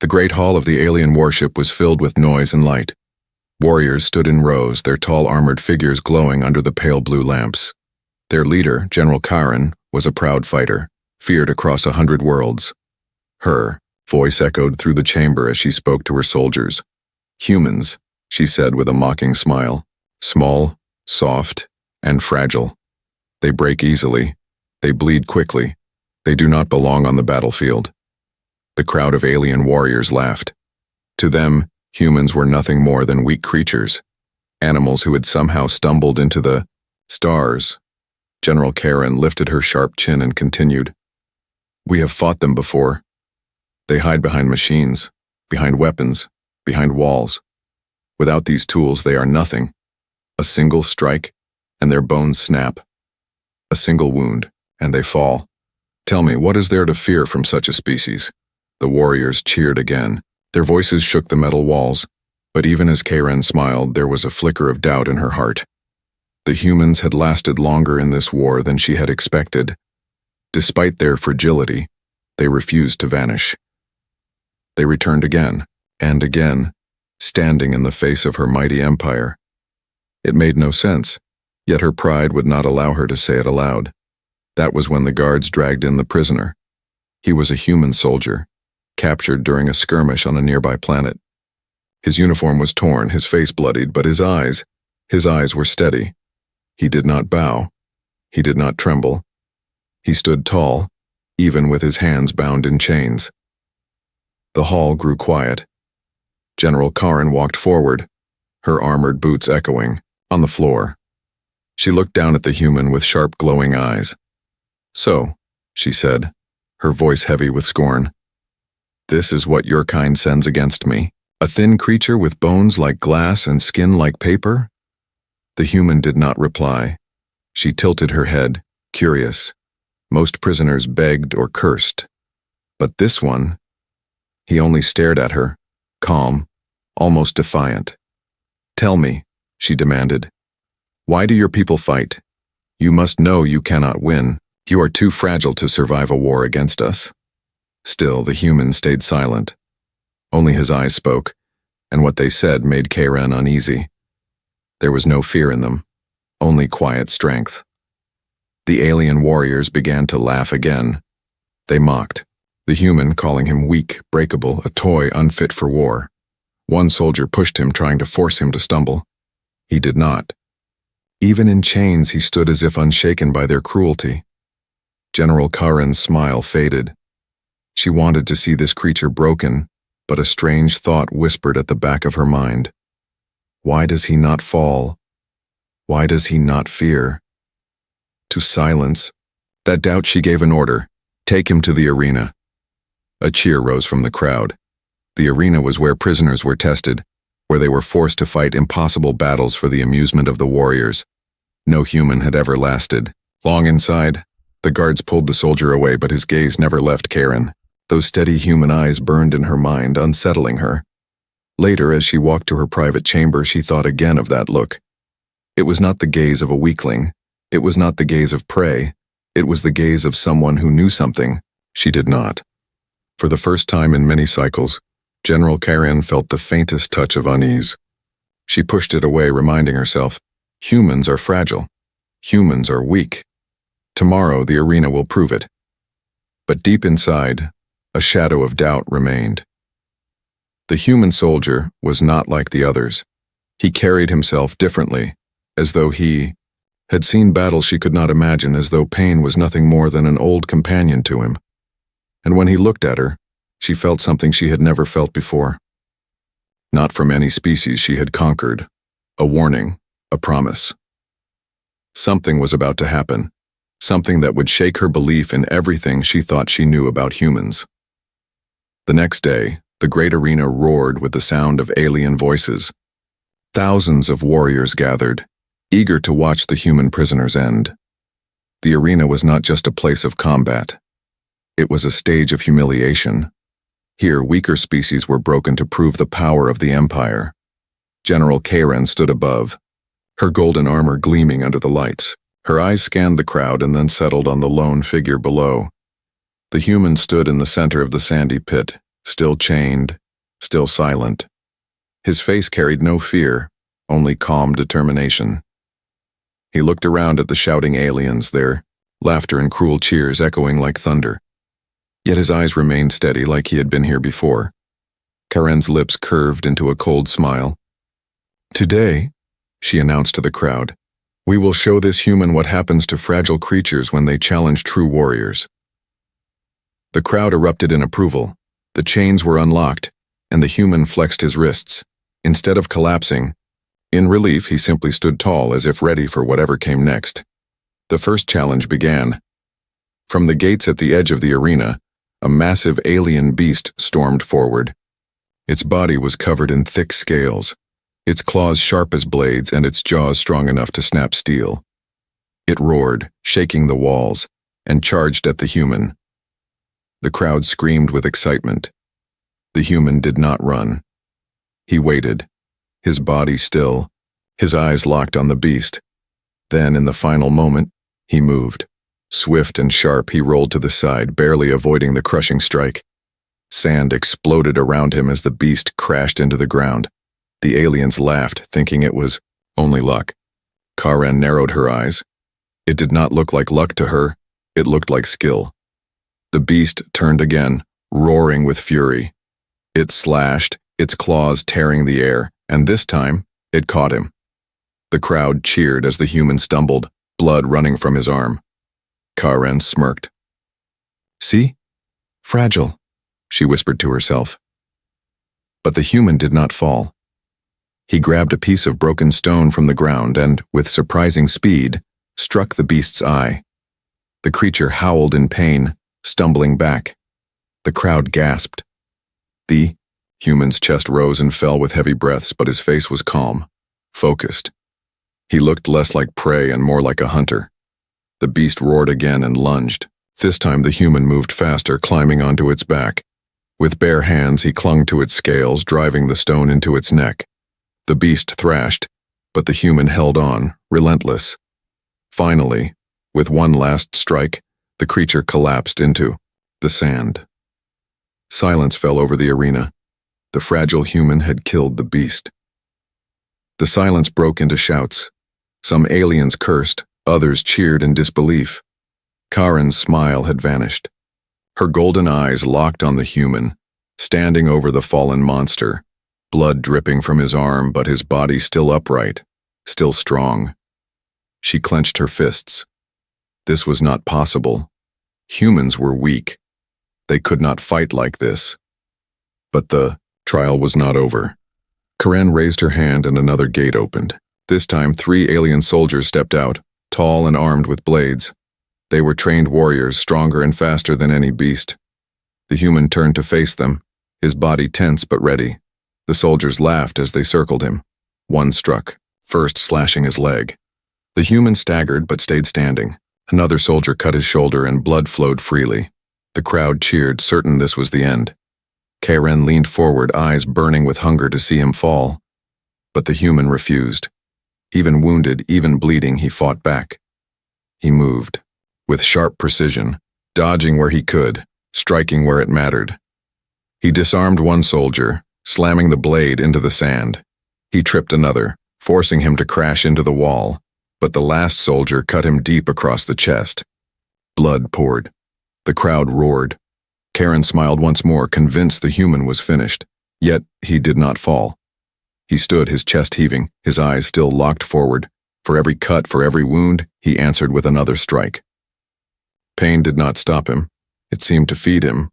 The great hall of the alien warship was filled with noise and light. Warriors stood in rows, their tall armored figures glowing under the pale blue lamps. Their leader, General Kairen, was a proud fighter, feared across 100 worlds. Her voice echoed through the chamber as she spoke to her soldiers. "Humans," she said with a mocking smile, "small, soft, and fragile. They break easily. They bleed quickly. They do not belong on the battlefield." The crowd of alien warriors laughed. To them, humans were nothing more than weak creatures, animals who had somehow stumbled into the stars. General Kairen lifted her sharp chin and continued, "We have fought them before. They hide behind machines, behind weapons, behind walls. Without these tools, they are nothing. A single strike, and their bones snap. A single wound, and they fall. Tell me, what is there to fear from such a species?" The warriors cheered again. Their voices shook the metal walls, but even as Kairen smiled, there was a flicker of doubt in her heart. The humans had lasted longer in this war than she had expected. Despite their fragility, they refused to vanish. They returned again, and again, standing in the face of her mighty empire. It made no sense, yet her pride would not allow her to say it aloud. That was when the guards dragged in the prisoner. He was a human soldier, captured during a skirmish on a nearby planet. His uniform was torn, his face bloodied, but his eyes were steady. He did not bow. He did not tremble. He stood tall, even with his hands bound in chains. The hall grew quiet. General Kairen walked forward, her armored boots echoing, on the floor. She looked down at the human with sharp, glowing eyes. "So," she said, her voice heavy with scorn, "this is what your kind sends against me? A thin creature with bones like glass and skin like paper?" The human did not reply. She tilted her head, curious. Most prisoners begged or cursed. But this one, he only stared at her, calm, almost defiant. "Tell me," she demanded, "why do your people fight? You must know you cannot win. You are too fragile to survive a war against us." Still, the human stayed silent. Only his eyes spoke, and what they said made Kairen uneasy. There was no fear in them, only quiet strength. The alien warriors began to laugh again. They mocked, the human calling him weak, breakable, a toy unfit for war. One soldier pushed him, trying to force him to stumble. He did not. Even in chains, he stood as if unshaken by their cruelty. General Kairen's smile faded. She wanted to see this creature broken, but a strange thought whispered at the back of her mind. Why does he not fall? Why does he not fear? To silence that doubt, she gave an order: "Take him to the arena." A cheer rose from the crowd. The arena was where prisoners were tested, where they were forced to fight impossible battles for the amusement of the warriors. No human had ever lasted. Long inside, the guards pulled the soldier away, but his gaze never left Kairen. Those steady human eyes burned in her mind, unsettling her. Later, as she walked to her private chamber, she thought again of that look. It was not the gaze of a weakling. It was not the gaze of prey. It was the gaze of someone who knew something she did not. For the first time in many cycles, General Kairen felt the faintest touch of unease. She pushed it away, reminding herself, humans are fragile. Humans are weak. Tomorrow the arena will prove it. But deep inside, a shadow of doubt remained. The human soldier was not like the others. He carried himself differently, as though he had seen battles she could not imagine, as though pain was nothing more than an old companion to him. And when he looked at her, she felt something she had never felt before. Not from any species she had conquered. A warning, a promise. Something was about to happen, something that would shake her belief in everything she thought she knew about humans. The next day, the great arena roared with the sound of alien voices. Thousands of warriors gathered, eager to watch the human prisoners end. The arena was not just a place of combat. It was a stage of humiliation. Here, weaker species were broken to prove the power of the Empire. General Kairen stood above, her golden armor gleaming under the lights. Her eyes scanned the crowd and then settled on the lone figure below. The human stood in the center of the sandy pit, still chained, still silent. His face carried no fear, only calm determination. He looked around at the shouting aliens, their laughter and cruel cheers echoing like thunder. Yet his eyes remained steady like he had been here before. Kairen's lips curved into a cold smile. "Today," she announced to the crowd, "we will show this human what happens to fragile creatures when they challenge true warriors." The crowd erupted in approval. The chains were unlocked, and the human flexed his wrists. Instead of collapsing, in relief, he simply stood tall as if ready for whatever came next. The first challenge began. From the gates at the edge of the arena, a massive alien beast stormed forward. Its body was covered in thick scales, its claws sharp as blades and its jaws strong enough to snap steel. It roared, shaking the walls, and charged at the human. The crowd screamed with excitement. The human did not run. He waited, his body still, his eyes locked on the beast. Then, in the final moment, he moved. Swift and sharp, he rolled to the side, barely avoiding the crushing strike. Sand exploded around him as the beast crashed into the ground. The aliens laughed, thinking it was only luck. Kairen narrowed her eyes. It did not look like luck to her, it looked like skill. The beast turned again, roaring with fury. It slashed, its claws tearing the air, and this time, it caught him. The crowd cheered as the human stumbled, blood running from his arm. Kairen smirked. "See? Fragile," she whispered to herself. But the human did not fall. He grabbed a piece of broken stone from the ground and, with surprising speed, struck the beast's eye. The creature howled in pain, stumbling back. The crowd gasped. The human's chest rose and fell with heavy breaths, but his face was calm, focused. He looked less like prey and more like a hunter. The beast roared again and lunged. This time the human moved faster, climbing onto its back. With bare hands he clung to its scales, driving the stone into its neck. The beast thrashed, but the human held on, relentless. Finally, with one last strike, the creature collapsed into the sand. Silence fell over the arena. The fragile human had killed the beast. The silence broke into shouts. Some aliens cursed, others cheered in disbelief. Kairen's smile had vanished. Her golden eyes locked on the human, standing over the fallen monster, blood dripping from his arm, but his body still upright, still strong. She clenched her fists. This was not possible. Humans were weak. They could not fight like this. But the trial was not over. Kairen raised her hand and another gate opened. This time 3 alien soldiers stepped out, tall and armed with blades. They were trained warriors, stronger and faster than any beast. The human turned to face them, his body tense but ready. The soldiers laughed as they circled him. One struck, first slashing his leg. The human staggered but stayed standing. Another soldier cut his shoulder and blood flowed freely. The crowd cheered, certain this was the end. Kairen leaned forward, eyes burning with hunger to see him fall. But the human refused. Even wounded, even bleeding, he fought back. He moved, with sharp precision, dodging where he could, striking where it mattered. He disarmed one soldier, slamming the blade into the sand. He tripped another, forcing him to crash into the wall, but the last soldier cut him deep across the chest. Blood poured. The crowd roared. Kairen smiled once more, convinced the human was finished. Yet he did not fall. He stood, his chest heaving, his eyes still locked forward. For every cut, for every wound, he answered with another strike. Pain did not stop him. It seemed to feed him.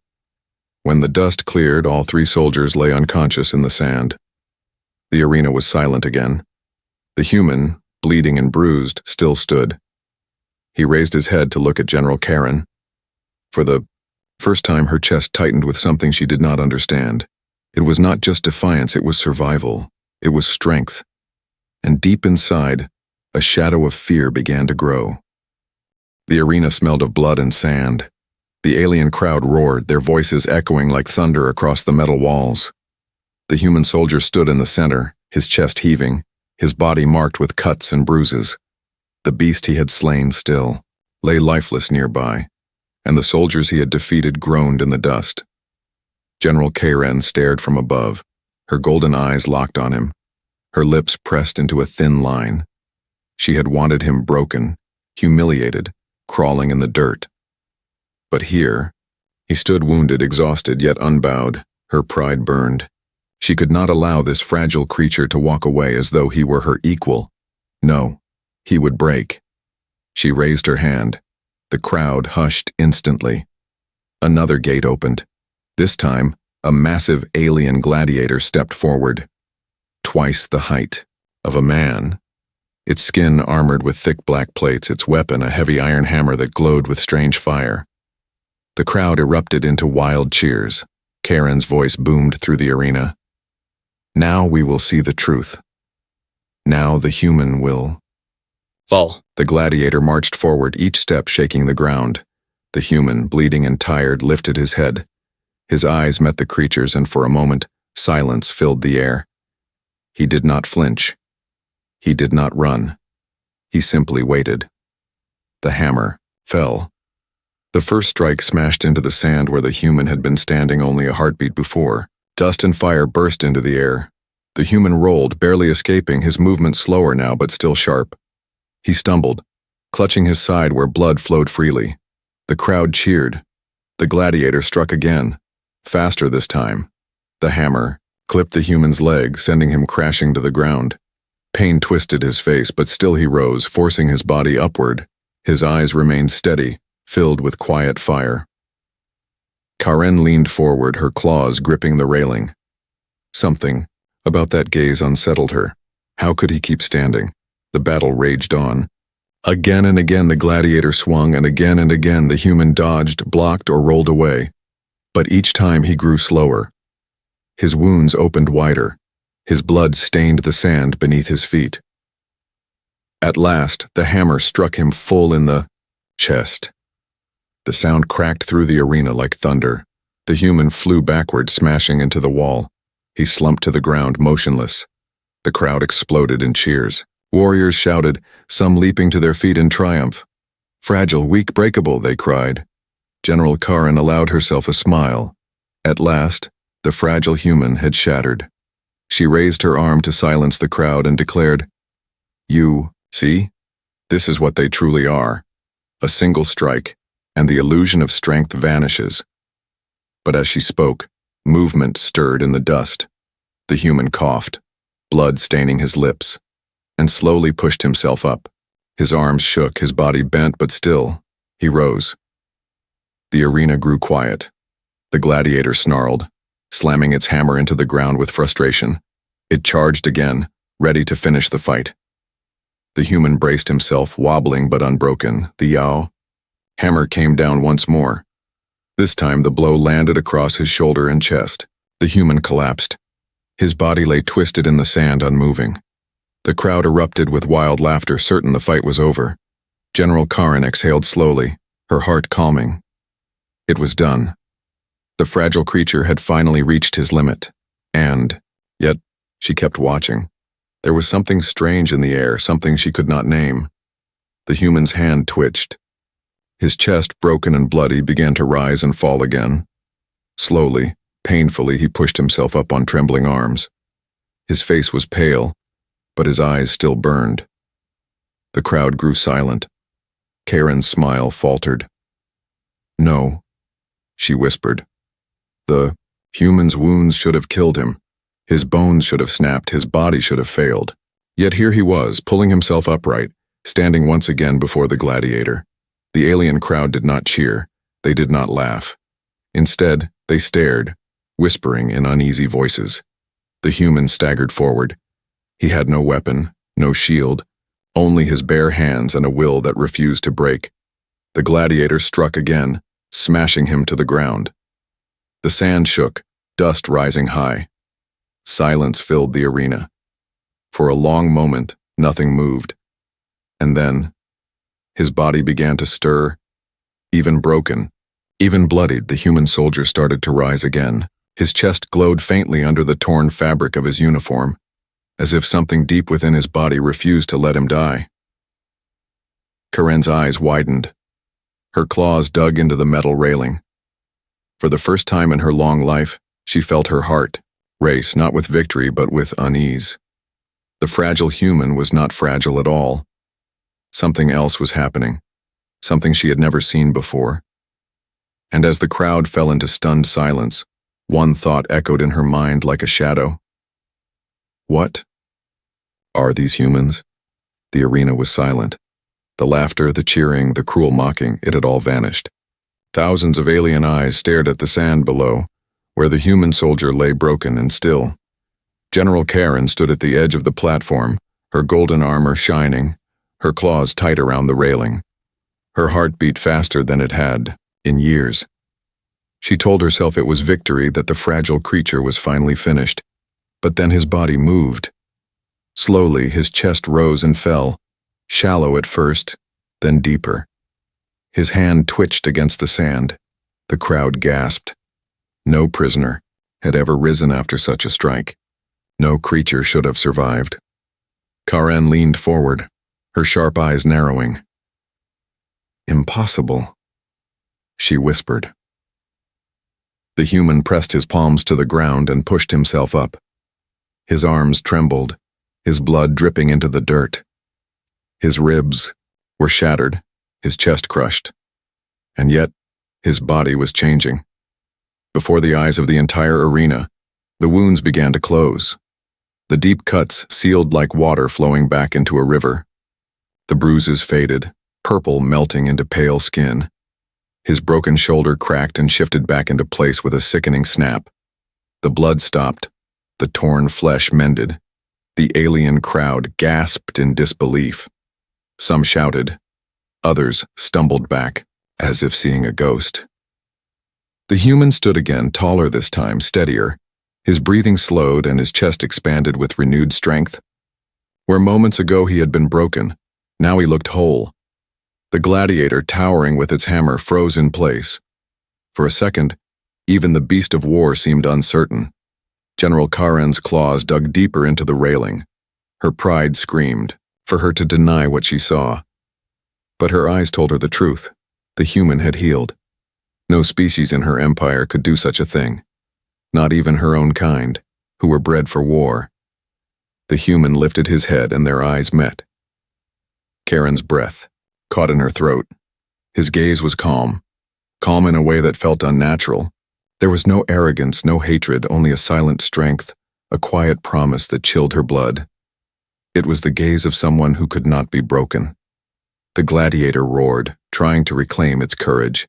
When the dust cleared, all 3 soldiers lay unconscious in the sand. The arena was silent again. The human, bleeding and bruised, still stood. He raised his head to look at General Kairen. For the first time, her chest tightened with something she did not understand. It was not just defiance, it was survival. It was strength. And deep inside, a shadow of fear began to grow. The arena smelled of blood and sand. The alien crowd roared, their voices echoing like thunder across the metal walls. The human soldier stood in the center, his chest heaving, his body marked with cuts and bruises. The beast he had slain still lay lifeless nearby, and the soldiers he had defeated groaned in the dust. General Kairen stared from above, her golden eyes locked on him, her lips pressed into a thin line. She had wanted him broken, humiliated, crawling in the dirt. But here, he stood wounded, exhausted, yet unbowed. Her pride burned. She could not allow this fragile creature to walk away as though he were her equal. No, he would break. She raised her hand. The crowd hushed instantly. Another gate opened. This time, a massive alien gladiator stepped forward. Twice the height of a man. Its skin armored with thick black plates, its weapon a heavy iron hammer that glowed with strange fire. The crowd erupted into wild cheers. Kairen's voice boomed through the arena. Now we will see the truth. Now the human will fall. The gladiator marched forward, each step shaking the ground. The human, bleeding and tired, lifted his head. His eyes met the creature's, and for a moment, silence filled the air. He did not flinch. He did not run. He simply waited. The hammer fell. The first strike smashed into the sand where the human had been standing only a heartbeat before. Dust and fire burst into the air. The human rolled, barely escaping, his movement slower now but still sharp. He stumbled, clutching his side where blood flowed freely. The crowd cheered. The gladiator struck again, faster this time. The hammer clipped the human's leg, sending him crashing to the ground. Pain twisted his face, but still he rose, forcing his body upward. His eyes remained steady, filled with quiet fire. Kairen leaned forward, her claws gripping the railing. Something about that gaze unsettled her. How could he keep standing? The battle raged on. Again and again the gladiator swung, and again the human dodged, blocked, or rolled away. But each time he grew slower. His wounds opened wider. His blood stained the sand beneath his feet. At last, the hammer struck him full in the chest. The sound cracked through the arena like thunder. The human flew backward, smashing into the wall. He slumped to the ground, motionless. The crowd exploded in cheers. Warriors shouted, some leaping to their feet in triumph. Fragile, weak, breakable, they cried. General Kairen allowed herself a smile. At last, the fragile human had shattered. She raised her arm to silence the crowd and declared, "You, see? This is what they truly are. A single strike, and the illusion of strength vanishes." But as she spoke, movement stirred in the dust. The human coughed, blood staining his lips, and slowly pushed himself up. His arms shook, his body bent, but still, he rose. The arena grew quiet. The gladiator snarled, slamming its hammer into the ground with frustration. It charged again, ready to finish the fight. The human braced himself, wobbling but unbroken. The hammer came down once more. This time the blow landed across his shoulder and chest. The human collapsed. His body lay twisted in the sand, unmoving. The crowd erupted with wild laughter, certain the fight was over. General Kairen exhaled slowly, her heart calming. It was done. The fragile creature had finally reached his limit. And, yet, she kept watching. There was something strange in the air, something she could not name. The human's hand twitched. His chest, broken and bloody, began to rise and fall again. Slowly, painfully, he pushed himself up on trembling arms. His face was pale, but his eyes still burned. The crowd grew silent. Kairen's smile faltered. "No," she whispered. "The human's wounds should have killed him. His bones should have snapped, his body should have failed. Yet here he was, pulling himself upright, standing once again before the gladiator. The alien crowd did not cheer. They did not laugh. Instead, they stared, whispering in uneasy voices. The human staggered forward. He had no weapon, no shield, only his bare hands and a will that refused to break. The gladiator struck again, smashing him to the ground. The sand shook, dust rising high. Silence filled the arena. For a long moment, nothing moved. And then, his body began to stir. Even broken, even bloodied, the human soldier started to rise again. His chest glowed faintly under the torn fabric of his uniform, as if something deep within his body refused to let him die. Kairen's eyes widened. Her claws dug into the metal railing. For the first time in her long life, She felt her heart race, not with victory but with unease. The fragile human was not fragile at all. Something else was happening, something she had never seen before. And as the crowd fell into stunned silence, one thought echoed in her mind like a shadow. What are these humans? The arena was silent. The laughter, the cheering, the cruel mocking, it had all vanished. Thousands of alien eyes stared at the sand below, where the human soldier lay broken and still. General Kairen stood at the edge of the platform, her golden armor shining, her claws tight around the railing. Her heart beat faster than it had in years. She told herself it was victory, that the fragile creature was finally finished. But then his body moved. Slowly, his chest rose and fell, shallow at first, then deeper. His hand twitched against the sand. The crowd gasped. No prisoner had ever risen after such a strike. No creature should have survived. Kairen leaned forward, her sharp eyes narrowing. Impossible, she whispered. The human pressed his palms to the ground and pushed himself up. His arms trembled, his blood dripping into the dirt. His ribs were shattered, his chest crushed. And yet, his body was changing. Before the eyes of the entire arena, the wounds began to close. The deep cuts sealed like water flowing back into a river. The bruises faded, purple melting into pale skin. His broken shoulder cracked and shifted back into place with a sickening snap. The blood stopped, the torn flesh mended. The alien crowd gasped in disbelief. Some shouted, others stumbled back, as if seeing a ghost. The human stood again, taller this time, steadier. His breathing slowed and his chest expanded with renewed strength. Where moments ago he had been broken, now he looked whole. The gladiator, towering with its hammer, froze in place. For a second, even the beast of war seemed uncertain. General Kairen's claws dug deeper into the railing. Her pride screamed for her to deny what she saw. But her eyes told her the truth. The human had healed. No species in her empire could do such a thing. Not even her own kind, who were bred for war. The human lifted his head and their eyes met. Kairen's breath caught in her throat. His gaze was calm in a way that felt unnatural. There was no arrogance, no hatred, only a silent strength, a quiet promise that chilled her blood. It was the gaze of someone who could not be broken. The gladiator roared, trying to reclaim its courage.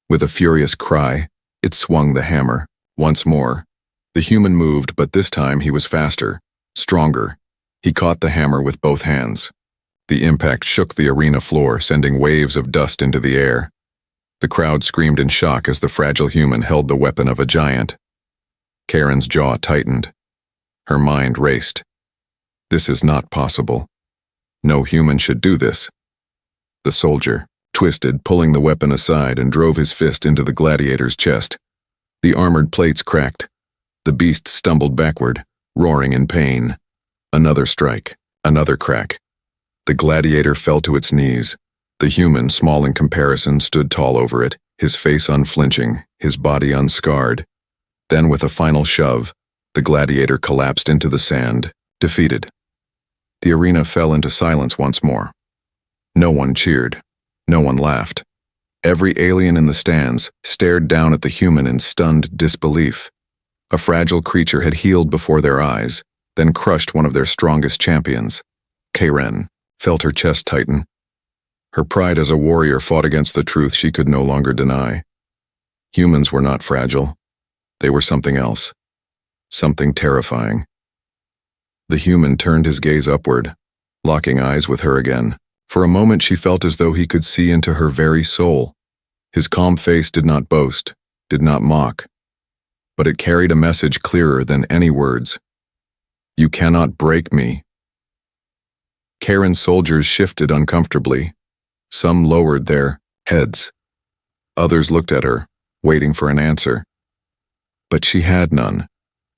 With a furious cry, it swung the hammer. Once more, the human moved, but this time he was faster, stronger. He caught the hammer with both hands. The impact shook the arena floor, sending waves of dust into the air. The crowd screamed in shock as the fragile human held the weapon of a giant. Kairen's jaw tightened. Her mind raced. This is not possible. No human should do this. The soldier twisted, pulling the weapon aside, and drove his fist into the gladiator's chest. The armored plates cracked. The beast stumbled backward, roaring in pain. Another strike, another crack. The gladiator fell to its knees. The human, small in comparison, stood tall over it, his face unflinching, his body unscarred. Then, with a final shove, the gladiator collapsed into the sand, defeated. The arena fell into silence once more. No one cheered. No one laughed. Every alien in the stands stared down at the human in stunned disbelief. A fragile creature had healed before their eyes, then crushed one of their strongest champions. Kairen felt her chest tighten. Her pride as a warrior fought against the truth she could no longer deny. Humans were not fragile. They were something else. Something terrifying. The human turned his gaze upward, locking eyes with her again. For a moment she felt as though he could see into her very soul. His calm face did not boast, did not mock, but it carried a message clearer than any words. You cannot break me. Kairen's soldiers shifted uncomfortably. Some lowered their heads. Others looked at her, waiting for an answer. But she had none.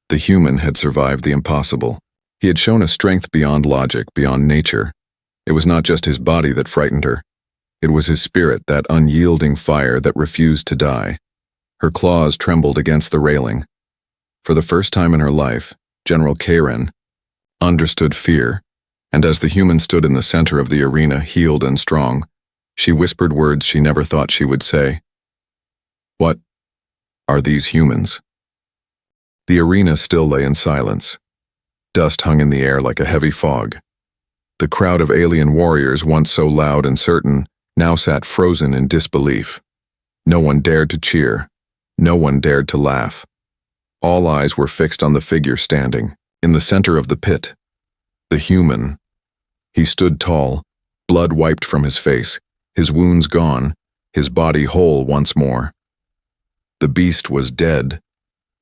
The human had survived the impossible. He had shown a strength beyond logic, beyond nature. It was not just his body that frightened her. It was his spirit, that unyielding fire that refused to die. Her claws trembled against the railing. For the first time in her life, General Kairen understood fear, and as the human stood in the center of the arena, healed and strong, she whispered words she never thought she would say. "What are these humans?" The arena still lay in silence. Dust hung in the air like a heavy fog. The crowd of alien warriors, once so loud and certain, now sat frozen in disbelief. No one dared to cheer. No one dared to laugh. All eyes were fixed on the figure standing, in the center of the pit. The human. He stood tall, blood wiped from his face, his wounds gone, his body whole once more. The beast was dead.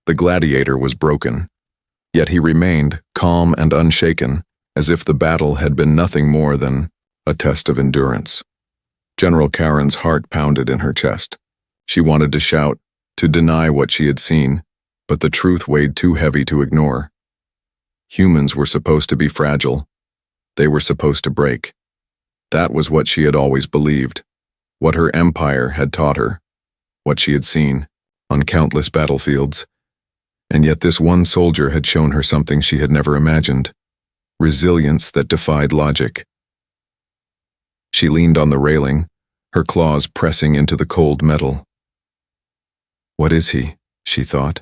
The gladiator was broken. Yet he remained, calm and unshaken, as if the battle had been nothing more than a test of endurance. General Kairen's heart pounded in her chest. She wanted to shout, to deny what she had seen, but the truth weighed too heavy to ignore. Humans were supposed to be fragile. They were supposed to break. That was what she had always believed, what her empire had taught her, what she had seen on countless battlefields. And yet this one soldier had shown her something she had never imagined, resilience that defied logic. She leaned on the railing, her claws pressing into the cold metal. What is he? She thought.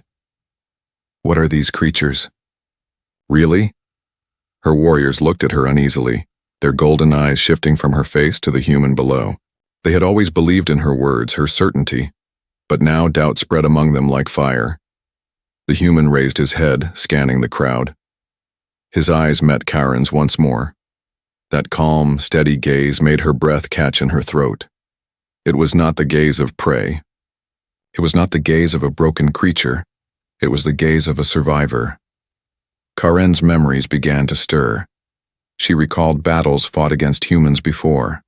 What are these creatures? Really? Her warriors looked at her uneasily, their golden eyes shifting from her face to the human below. They had always believed in her words, her certainty, but now doubt spread among them like fire. The human raised his head, scanning the crowd. His eyes met Kairen's once more. That calm, steady gaze made her breath catch in her throat. It was not the gaze of prey. It was not the gaze of a broken creature. It was the gaze of a survivor. Kairen's memories began to stir. She recalled battles fought against humans before.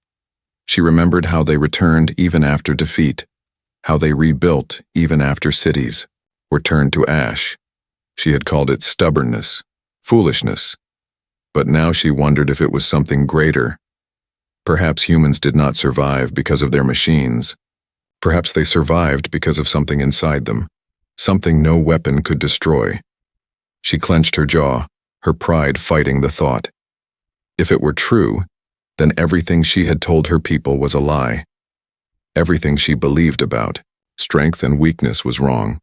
She remembered how they returned even after defeat, how they rebuilt even after cities were turned to ash. She had called it stubbornness, foolishness. But now she wondered if it was something greater. Perhaps humans did not survive because of their machines. Perhaps they survived because of something inside them, something no weapon could destroy. She clenched her jaw, her pride fighting the thought. If it were true, then everything she had told her people was a lie. Everything she believed about strength and weakness was wrong.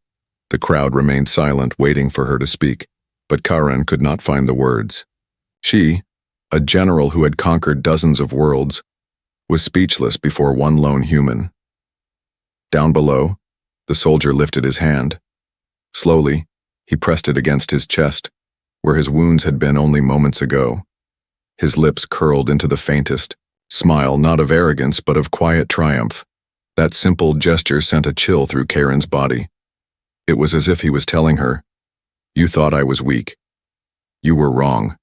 The crowd remained silent, waiting for her to speak, but Kairen could not find the words. She, a general who had conquered dozens of worlds, was speechless before one lone human. Down below, the soldier lifted his hand. Slowly, he pressed it against his chest, where his wounds had been only moments ago. His lips curled into the faintest smile, not of arrogance but of quiet triumph. That simple gesture sent a chill through Kairen's body. It was as if he was telling her, "You thought I was weak. You were wrong."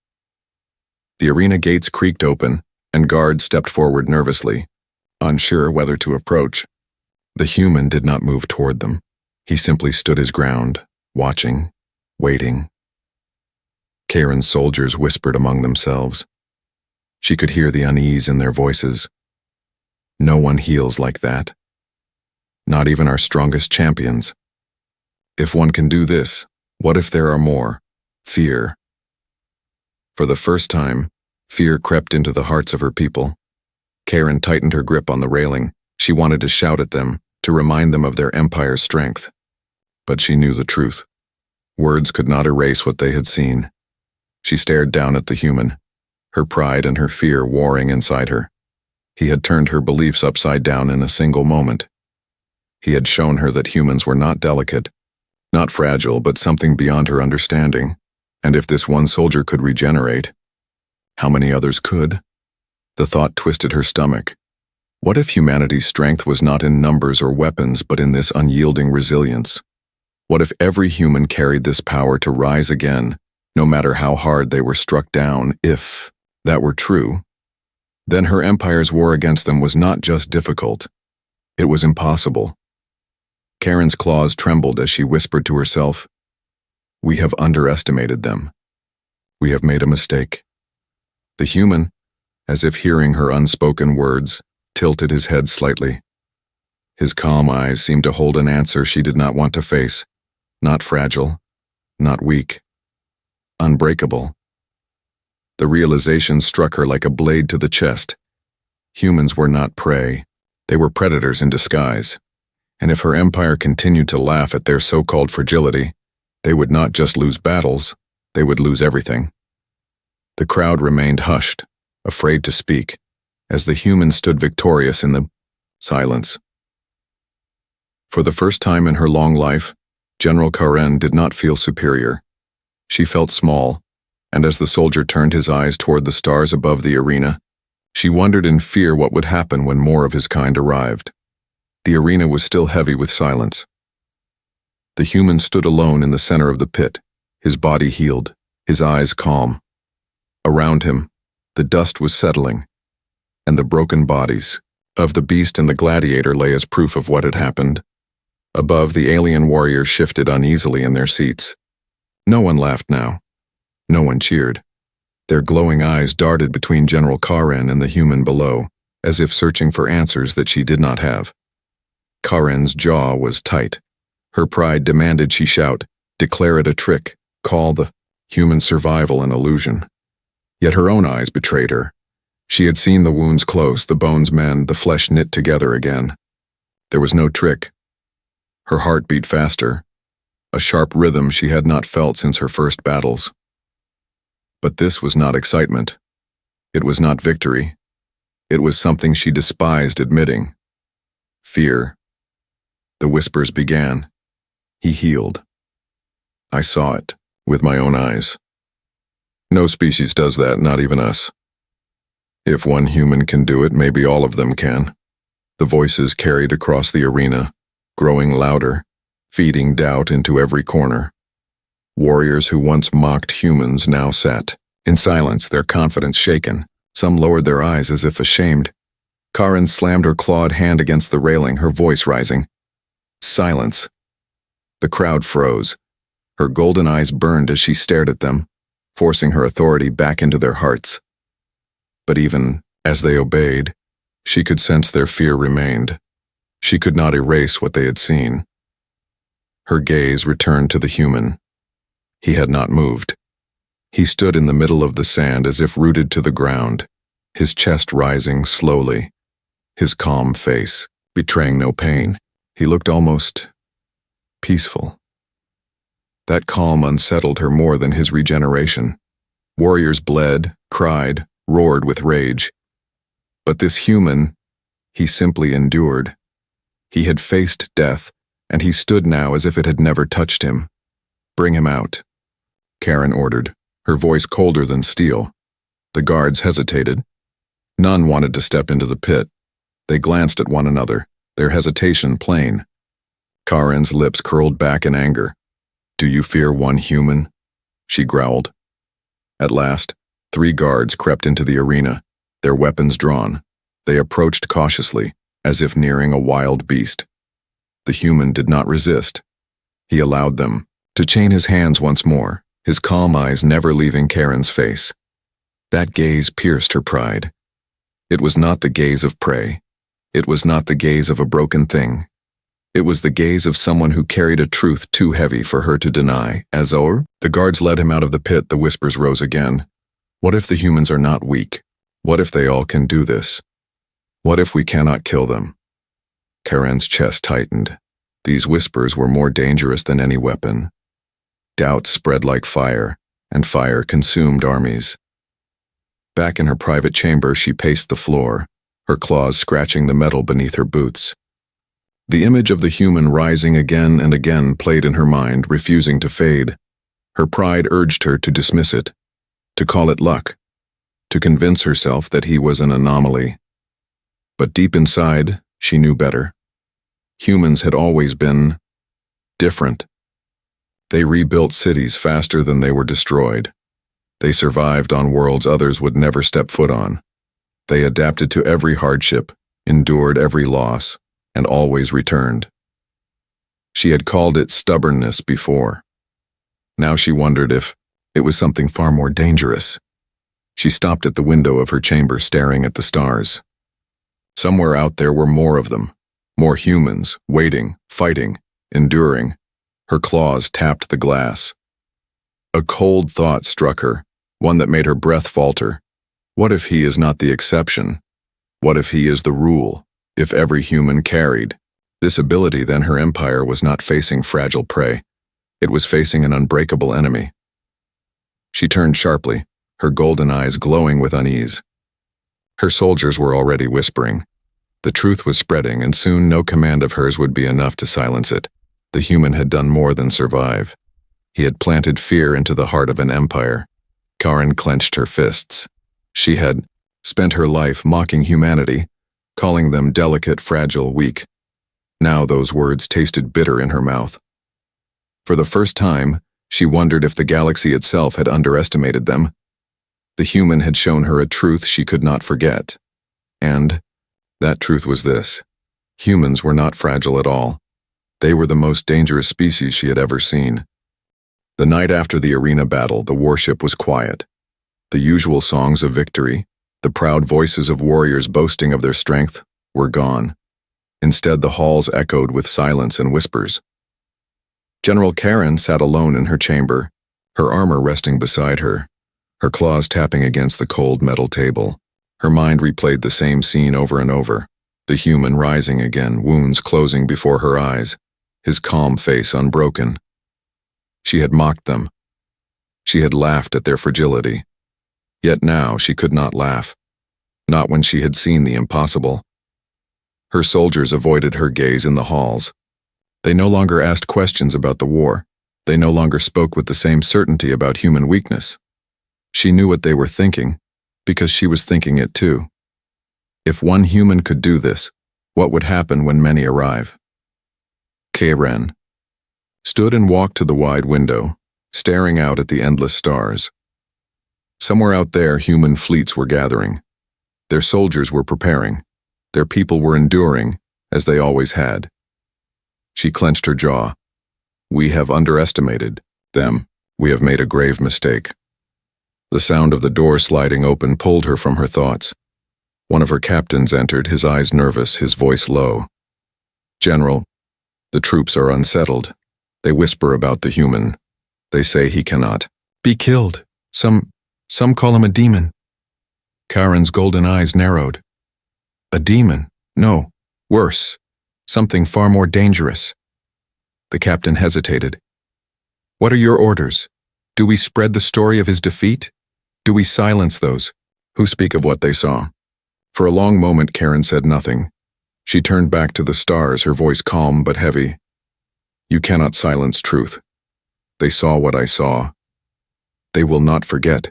The arena gates creaked open, and guards stepped forward nervously, unsure whether to approach. The human did not move toward them. He simply stood his ground, watching, waiting. Kairen's soldiers whispered among themselves. She could hear the unease in their voices. No one heals like that. Not even our strongest champions. If one can do this, what if there are more? Fear. For the first time, fear crept into the hearts of her people. Kairen tightened her grip on the railing. She wanted to shout at them, to remind them of their empire's strength. But she knew the truth. Words could not erase what they had seen. She stared down at the human, her pride and her fear warring inside her. He had turned her beliefs upside down in a single moment. He had shown her that humans were not delicate, not fragile, but something beyond her understanding. And if this one soldier could regenerate, how many others could? The thought twisted her stomach. What if humanity's strength was not in numbers or weapons, but in this unyielding resilience? What if every human carried this power to rise again, no matter how hard they were struck down? If that were true, then her empire's war against them was not just difficult, it was impossible. Kairen's claws trembled as she whispered to herself, "We have underestimated them. We have made a mistake." The human, as if hearing her unspoken words, tilted his head slightly. His calm eyes seemed to hold an answer she did not want to face. Not fragile, not weak. Unbreakable. The realization struck her like a blade to the chest. Humans were not prey. They were predators in disguise. And if her empire continued to laugh at their so-called fragility, they would not just lose battles, they would lose everything. The crowd remained hushed, afraid to speak, as the humans stood victorious in the silence. For the first time in her long life, General Kairen did not feel superior. She felt small, and as the soldier turned his eyes toward the stars above the arena, she wondered in fear what would happen when more of his kind arrived. The arena was still heavy with silence. The human stood alone in the center of the pit, his body healed, his eyes calm. Around him, the dust was settling, and the broken bodies of the beast and the gladiator lay as proof of what had happened. Above, the alien warriors shifted uneasily in their seats. No one laughed now. No one cheered. Their glowing eyes darted between General Kairen and the human below, as if searching for answers that she did not have. Kairen's jaw was tight. Her pride demanded she shout, declare it a trick, call the human survival an illusion. Yet her own eyes betrayed her. She had seen the wounds close, the bones mend, the flesh knit together again. There was no trick. Her heart beat faster, a sharp rhythm she had not felt since her first battles. But this was not excitement. It was not victory. It was something she despised admitting. Fear. The whispers began. He healed. I saw it, with my own eyes. No species does that, not even us. If one human can do it, maybe all of them can. The voices carried across the arena, growing louder, feeding doubt into every corner. Warriors who once mocked humans now sat, in silence, their confidence shaken. Some lowered their eyes as if ashamed. Kairen slammed her clawed hand against the railing, her voice rising. Silence. The crowd froze. Her golden eyes burned as she stared at them, forcing her authority back into their hearts. But even as they obeyed, she could sense their fear remained. She could not erase what they had seen. Her gaze returned to the human. He had not moved. He stood in the middle of the sand as if rooted to the ground, his chest rising slowly, his calm face betraying no pain. He looked almost peaceful. That calm unsettled her more than his regeneration. Warriors bled, cried, roared with rage. But this human, he simply endured. He had faced death, and he stood now as if it had never touched him. Bring him out, Kairen ordered, her voice colder than steel. The guards hesitated. None wanted to step into the pit. They glanced at one another, their hesitation plain. Kairen's lips curled back in anger. Do you fear one human? She growled. At last, 3 guards crept into the arena, their weapons drawn. They approached cautiously, as if nearing a wild beast. The human did not resist. He allowed them to chain his hands once more, his calm eyes never leaving Kairen's face. That gaze pierced her pride. It was not the gaze of prey. It was not the gaze of a broken thing. It was the gaze of someone who carried a truth too heavy for her to deny. As the guards led him out of the pit, the whispers rose again. What if the humans are not weak? What if they all can do this? What if we cannot kill them? Kairen's chest tightened. These whispers were more dangerous than any weapon. Doubt spread like fire, and fire consumed armies. Back in her private chamber, she paced the floor, her claws scratching the metal beneath her boots. The image of the human rising again and again played in her mind, refusing to fade. Her pride urged her to dismiss it, to call it luck, to convince herself that he was an anomaly. But deep inside, she knew better. Humans had always been different. They rebuilt cities faster than they were destroyed. They survived on worlds others would never step foot on. They adapted to every hardship, endured every loss, and always returned. She had called it stubbornness before. Now she wondered if it was something far more dangerous. She stopped at the window of her chamber, staring at the stars. Somewhere out there were more of them, more humans, waiting, fighting, enduring. Her claws tapped the glass, A cold thought struck her, one that made her breath falter. What if he is not the exception? What if he is the rule? If every human carried this ability, then her empire was not facing fragile prey. It was facing an unbreakable enemy. She turned sharply, her golden eyes glowing with unease. Her soldiers were already whispering. The truth was spreading, and soon no command of hers would be enough to silence it. The human had done more than survive. He had planted fear into the heart of an empire. Kairen clenched her fists. She had spent her life mocking humanity, calling them delicate, fragile, weak. Now those words tasted bitter in her mouth. For the first time, she wondered if the galaxy itself had underestimated them. The human had shown her a truth she could not forget. And that truth was this: humans were not fragile at all. They were the most dangerous species she had ever seen. The night after the arena battle, the warship was quiet. The usual songs of victory, the proud voices of warriors boasting of their strength, were gone. Instead, the halls echoed with silence and whispers. General Kairen sat alone in her chamber, her armor resting beside her, her claws tapping against the cold metal table. Her mind replayed the same scene over and over, the human rising again, wounds closing before her eyes, his calm face unbroken. She had mocked them. She had laughed at their fragility. Yet now she could not laugh, not when she had seen the impossible. Her soldiers avoided her gaze in the halls. They no longer asked questions about the war. They no longer spoke with the same certainty about human weakness. She knew what they were thinking, because she was thinking it too. If one human could do this, what would happen when many arrive? Kairen stood and walked to the wide window, staring out at the endless stars. Somewhere out there, human fleets were gathering. Their soldiers were preparing. Their people were enduring, as they always had. She clenched her jaw. We have underestimated them. We have made a grave mistake. The sound of the door sliding open pulled her from her thoughts. One of her captains entered, his eyes nervous, his voice low. General, the troops are unsettled. They whisper about the human. They say he cannot be killed. Some call him a demon. Kairen's golden eyes narrowed. A demon? No, worse. Something far more dangerous. The captain hesitated. What are your orders? Do we spread the story of his defeat? Do we silence those who speak of what they saw? For a long moment, Kairen said nothing. She turned back to the stars, her voice calm but heavy. You cannot silence truth. They saw what I saw. They will not forget.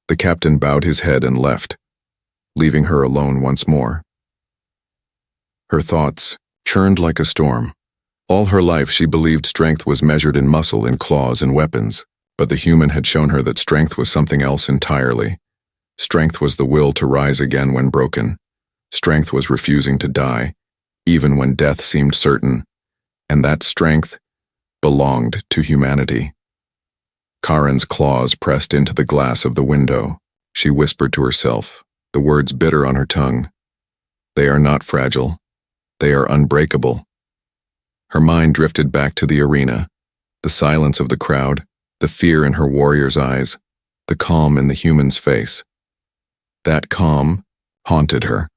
The captain bowed his head and left, leaving her alone once more. Her thoughts churned like a storm. All her life she believed strength was measured in muscle, in claws and weapons, but the human had shown her that strength was something else entirely. Strength was the will to rise again when broken. Strength was refusing to die, even when death seemed certain, and that strength belonged to humanity. Kairen's claws pressed into the glass of the window. She whispered to herself, the words bitter on her tongue. They are not fragile. They are unbreakable. Her mind drifted back to the arena, the silence of the crowd, the fear in her warrior's eyes, the calm in the human's face. That calm haunted her.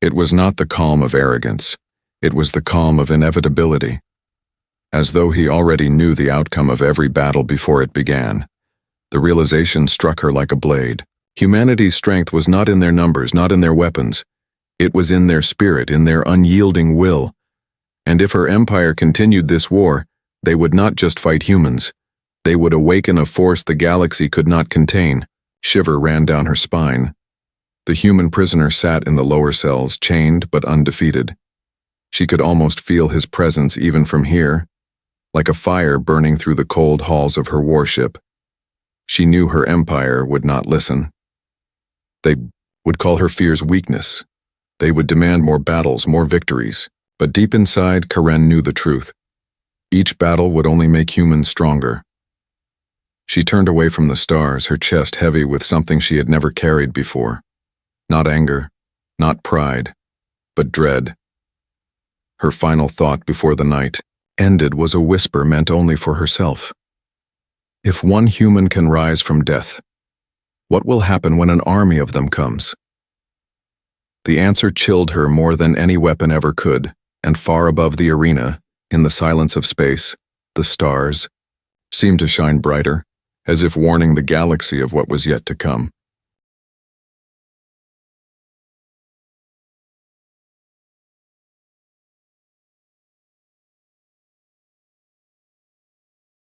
It was not the calm of arrogance. It was the calm of inevitability. As though he already knew the outcome of every battle before it began. The realization struck her like a blade. Humanity's strength was not in their numbers, not in their weapons. It was in their spirit, in their unyielding will. And if her empire continued this war, they would not just fight humans. They would awaken a force the galaxy could not contain. Shiver ran down her spine. The human prisoner sat in the lower cells, chained but undefeated. She could almost feel his presence even from here, like a fire burning through the cold halls of her warship. She knew her empire would not listen. They would call her fears weakness. They would demand more battles, more victories. But deep inside, Kairen knew the truth. Each battle would only make humans stronger. She turned away from the stars, her chest heavy with something she had never carried before. Not anger, not pride, but dread. Her final thought before the night ended was a whisper meant only for herself. If one human can rise from death, what will happen when an army of them comes? The answer chilled her more than any weapon ever could, and far above the arena, in the silence of space, the stars seemed to shine brighter, as if warning the galaxy of what was yet to come.